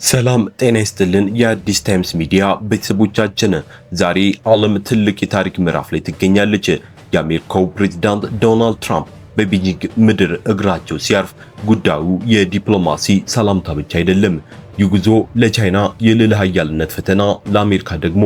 ሰላም ጤና ይስጥልን። የአዲስ ታይምስ ሚዲያ ቤተሰቦቻችን ዛሬ ዓለም ትልቅ የታሪክ ምዕራፍ ላይ ትገኛለች። የአሜሪካው ፕሬዝዳንት ዶናልድ ትራምፕ በቤጂንግ ምድር እግራቸው ሲያርፍ ጉዳዩ የዲፕሎማሲ ሰላምታ ብቻ አይደለም። ይህ ጉዞ ለቻይና የልዕለ ኃያልነት ፈተና፣ ለአሜሪካ ደግሞ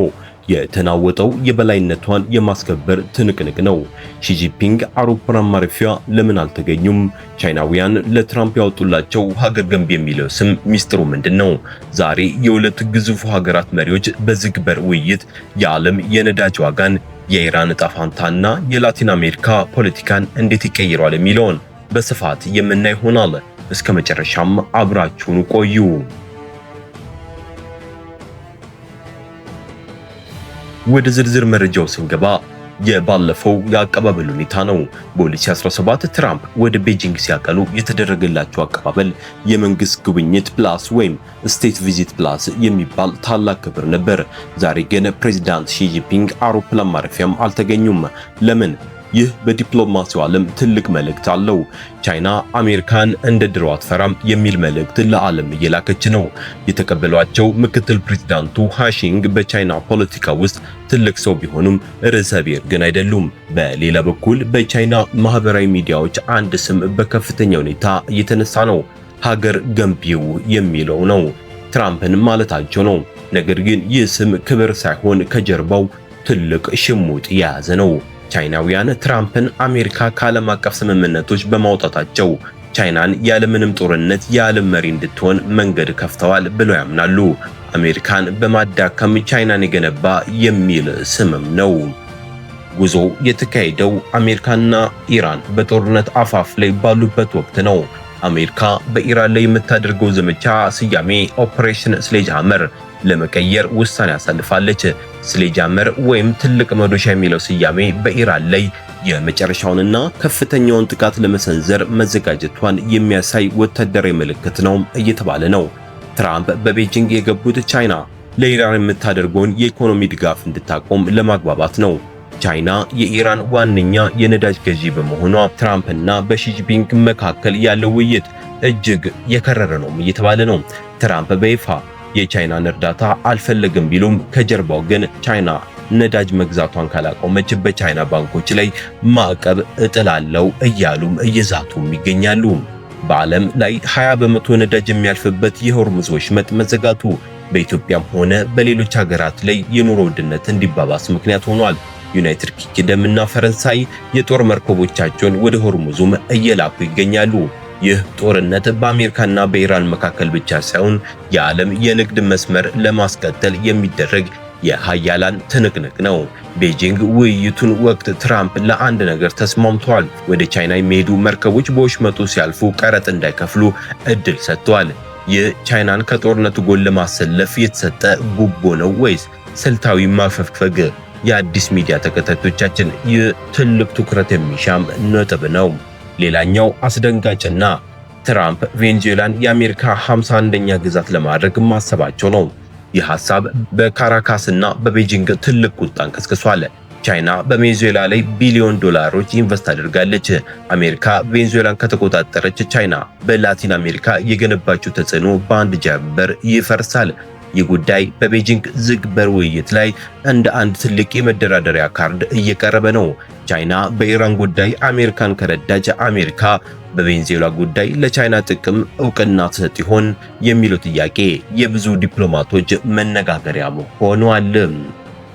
የተናወጠው የበላይነቷን የማስከበር ትንቅንቅ ነው። ሺጂፒንግ አውሮፕላን ማረፊያ ለምን አልተገኙም? ቻይናውያን ለትራምፕ ያወጡላቸው ሀገር ገንቢ የሚለው ስም ሚስጥሩ ምንድነው? ዛሬ የሁለት ግዙፍ ሀገራት መሪዎች በዝግ በር ውይይት የዓለም የነዳጅ ዋጋን፣ የኢራን ዕጣ ፈንታና የላቲን አሜሪካ ፖለቲካን እንዴት ይቀይረዋል የሚለውን በስፋት የምናይ ይሆናል። እስከ መጨረሻም አብራችሁን ቆዩ። ወደ ዝርዝር መረጃው ስንገባ የባለፈው የአቀባበል ሁኔታ ነው። በ2017 ትራምፕ ወደ ቤጂንግ ሲያቀኑ የተደረገላቸው አቀባበል የመንግስት ጉብኝት ፕላስ ወይም ስቴት ቪዚት ፕላስ የሚባል ታላቅ ክብር ነበር። ዛሬ ግን ፕሬዚዳንት ሺጂፒንግ አውሮፕላን ማረፊያም አልተገኙም። ለምን? ይህ በዲፕሎማሲው ዓለም ትልቅ መልእክት አለው። ቻይና አሜሪካን እንደ ድሮ አትፈራም የሚል መልእክት ለዓለም እየላከች ነው። የተቀበሏቸው ምክትል ፕሬዝዳንቱ ሃሺንግ በቻይና ፖለቲካ ውስጥ ትልቅ ሰው ቢሆኑም ርዕሰ ብሔር ግን አይደሉም። በሌላ በኩል በቻይና ማህበራዊ ሚዲያዎች አንድ ስም በከፍተኛ ሁኔታ እየተነሳ ነው። ሀገር ገንቢው የሚለው ነው። ትራምፕን ማለታቸው ነው። ነገር ግን ይህ ስም ክብር ሳይሆን ከጀርባው ትልቅ ሽሙጥ የያዘ ነው። ቻይናውያን ትራምፕን አሜሪካ ከዓለም አቀፍ ስምምነቶች በማውጣታቸው ቻይናን ያለምንም ጦርነት የዓለም መሪ እንድትሆን መንገድ ከፍተዋል ብለው ያምናሉ። አሜሪካን በማዳከም ቻይናን የገነባ የሚል ስምም ነው። ጉዞ የተካሄደው አሜሪካና ኢራን በጦርነት አፋፍ ላይ ባሉበት ወቅት ነው። አሜሪካ በኢራን ላይ የምታደርገው ዘመቻ ስያሜ ኦፕሬሽን ስሌጅሃመር ለመቀየር ውሳኔ አሳልፋለች። ስሌጅሃመር ወይም ትልቅ መዶሻ የሚለው ስያሜ በኢራን ላይ የመጨረሻውንና ከፍተኛውን ጥቃት ለመሰንዘር መዘጋጀቷን የሚያሳይ ወታደራዊ ምልክት ነው እየተባለ ነው። ትራምፕ በቤጂንግ የገቡት ቻይና ለኢራን የምታደርገውን የኢኮኖሚ ድጋፍ እንድታቆም ለማግባባት ነው። ቻይና የኢራን ዋነኛ የነዳጅ ገዢ በመሆኗ ትራምፕና በሺጂፒንግ መካከል ያለው ውይይት እጅግ የከረረ ነው እየተባለ ነው። ትራምፕ በይፋ የቻይናን እርዳታ አልፈለግም ቢሉም ከጀርባው ግን ቻይና ነዳጅ መግዛቷን ካላቆመች በቻይና ባንኮች ላይ ማዕቀብ እጥላለሁ እያሉም እየዛቱም ይገኛሉ። በዓለም ላይ 20 በመቶ ነዳጅ የሚያልፍበት የሆርሙዝ ወሽመጥ መዘጋቱ በኢትዮጵያም ሆነ በሌሎች ሀገራት ላይ የኑሮ ውድነት እንዲባባስ ምክንያት ሆኗል። ዩናይትድ ኪንግደም እና ፈረንሳይ የጦር መርከቦቻቸውን ወደ ሆርሙዙም እየላኩ ይገኛሉ። ይህ ጦርነት በአሜሪካና በኢራን መካከል ብቻ ሳይሆን የዓለም የንግድ መስመር ለማስቀጠል የሚደረግ የሃያላን ትንቅንቅ ነው። ቤጂንግ ውይይቱን ወቅት ትራምፕ ለአንድ ነገር ተስማምተዋል። ወደ ቻይና የሚሄዱ መርከቦች በወሽመጡ ሲያልፉ ቀረጥ እንዳይከፍሉ እድል ሰጥተዋል። ይህ ቻይናን ከጦርነቱ ጎን ለማሰለፍ የተሰጠ ጉቦ ነው ወይስ ስልታዊ ማፈግፈግ? የአዲስ ሚዲያ ተከታታዮቻችን ይህ ትልቅ ትኩረት የሚሻም ነጥብ ነው። ሌላኛው አስደንጋጭና ትራምፕ ቬንዙዌላን የአሜሪካ 51ኛ ግዛት ለማድረግ ማሰባቸው ነው። ይህ ሐሳብ በካራካስና በቤጂንግ ትልቅ ቁጣን ቀስቅሷል። ቻይና በቬንዙዌላ ላይ ቢሊዮን ዶላሮች ኢንቨስት አድርጋለች። አሜሪካ ቬንዙዌላን ከተቆጣጠረች ቻይና በላቲን አሜሪካ የገነባችው ተጽዕኖ በአንድ ጀንበር ይፈርሳል። ይህ ጉዳይ በቤጂንግ ዝግ በር ውይይት ላይ እንደ አንድ ትልቅ የመደራደሪያ ካርድ እየቀረበ ነው። ቻይና በኢራን ጉዳይ አሜሪካን ከረዳች አሜሪካ በቬንዙዌላ ጉዳይ ለቻይና ጥቅም እውቅና ትሰጥ ይሆን የሚለው ጥያቄ የብዙ ዲፕሎማቶች መነጋገሪያ ሆኗል።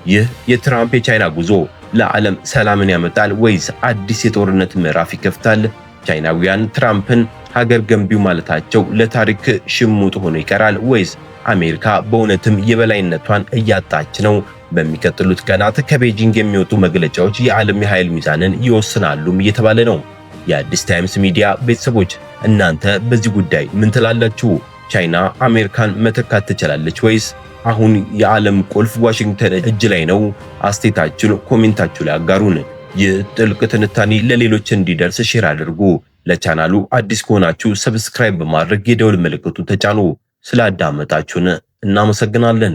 ይህ የትራምፕ የቻይና ጉዞ ለዓለም ሰላምን ያመጣል ወይስ አዲስ የጦርነት ምዕራፍ ይከፍታል? ቻይናውያን ትራምፕን ሀገር ገንቢው ማለታቸው ለታሪክ ሽሙጥ ሆኖ ይቀራል ወይስ አሜሪካ በእውነትም የበላይነቷን እያጣች ነው? በሚቀጥሉት ቀናት ከቤጂንግ የሚወጡ መግለጫዎች የዓለም የኃይል ሚዛንን ይወስናሉም እየተባለ ነው። የአዲስ ታይምስ ሚዲያ ቤተሰቦች እናንተ በዚህ ጉዳይ ምን ትላላችሁ? ቻይና አሜሪካን መተካት ትችላለች ወይስ አሁን የዓለም ቁልፍ ዋሽንግተን እጅ ላይ ነው? አስተያየታችሁን ኮሜንታችሁ ላይ አጋሩን። ይህ ጥልቅ ትንታኔ ለሌሎች እንዲደርስ ሼር አድርጉ። ለቻናሉ አዲስ ከሆናችሁ ሰብስክራይብ በማድረግ የደውል ምልክቱን ተጫኑ። ስላዳመጣችሁን እናመሰግናለን።